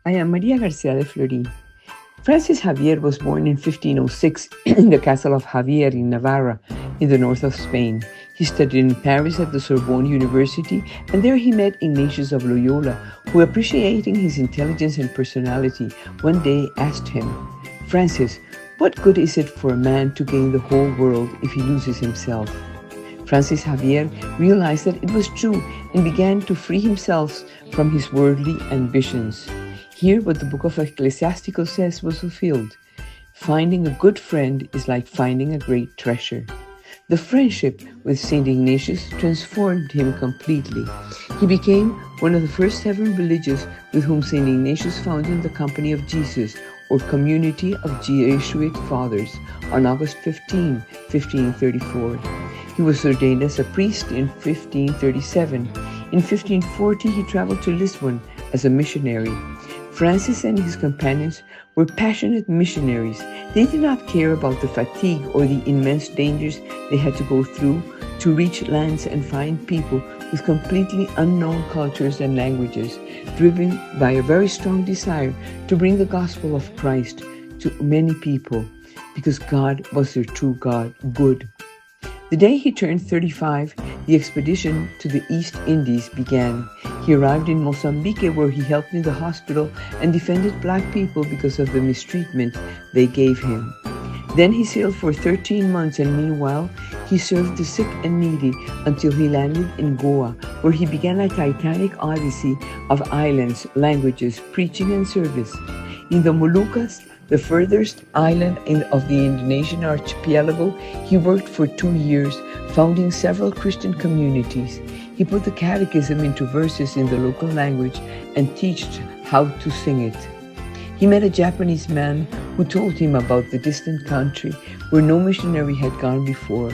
I am Maria Garcia de Florin. Francis Xavier was born in 1506 in the castle of Javier in Navarra, in the north of Spain. He studied in Paris at the Sorbonne University, and there he met Ignatius of Loyola, who, appreciating his intelligence and personality, one day asked him, "Francis, what good is it for a man to gain the whole world if he loses himself?" Francis Xavier realized that it was true and began to free himself from his worldly ambitions. Here, what the book of Ecclesiasticus says was fulfilled. Finding a good friend is like finding a great treasure. The friendship with St. Ignatius transformed him completely. He became one of the first 7 religious with whom St. Ignatius founded the Company of Jesus, or Community of Jesuit Fathers, on August 15, 1534. He was ordained as a priest in 1537. In 1540, he traveled to Lisbon as a missionary. Francis and his companions were passionate missionaries. They did not care about the fatigue or the immense dangers they had to go through to reach lands and find people with completely unknown cultures and languages, driven by a very strong desire to bring the gospel of Christ to many people, because God was their true God, good. The day he turned 35, the expedition to the East Indies began. He arrived in Mozambique, where he helped in the hospital and defended black people because of the mistreatment they gave him. Then he sailed for 13 months, and meanwhile, he served the sick and needy until he landed in Goa, where he began a titanic odyssey of islands, languages, preaching, and service. In the Moluccas, the furthest island of the Indonesian archipelago, he worked for 2 years, founding several Christian communities. He put the catechism into verses in the local language and taught how to sing it. He met a Japanese man who told him about the distant country where no missionary had gone before.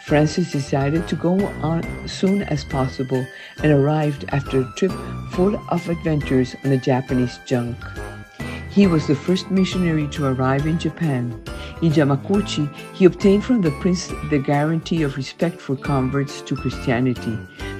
Francis decided to go on soon as possible and arrived after a trip full of adventures on a Japanese junk. He was the first missionary to arrive in Japan. In Yamaguchi, he obtained from the prince the guarantee of respect for converts to Christianity.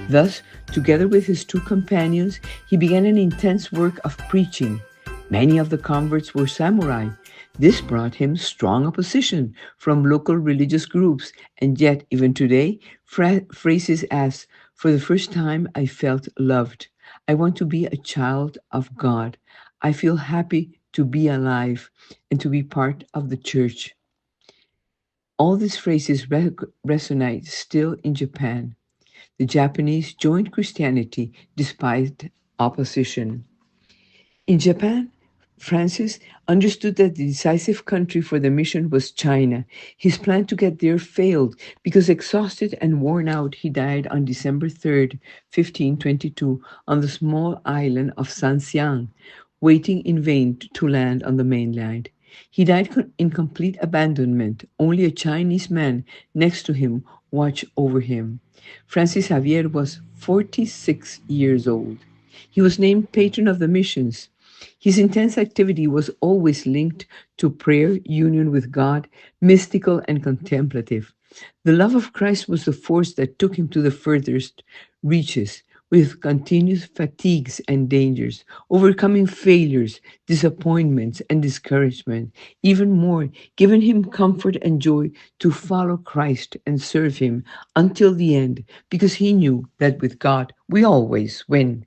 Thus, together with his 2 companions, he began an intense work of preaching. Many of the converts were samurai. This brought him strong opposition from local religious groups, and yet, even today, phrases as, "For the first time, I felt loved. I want to be a child of God. I feel happy to be alive and to be part of the church." All these phrases resonate still in Japan. The Japanese joined Christianity despite opposition. In Japan, Francis understood that the decisive country for the mission was China. His plan to get there failed because, exhausted and worn out, he died on December 3rd, 1522, on the small island of Sanxiang, waiting in vain to land on the mainland. He died in complete abandonment. Only a Chinese man next to him watched over him. Francis Xavier was 46 years old. He was named patron of the missions. His intense activity was always linked to prayer, union with God, mystical and contemplative. The love of Christ was the force that took him to the furthest reaches, with continuous fatigues and dangers, overcoming failures, disappointments, and discouragement. Even more, giving him comfort and joy to follow Christ and serve him until the end, because he knew that with God we always win.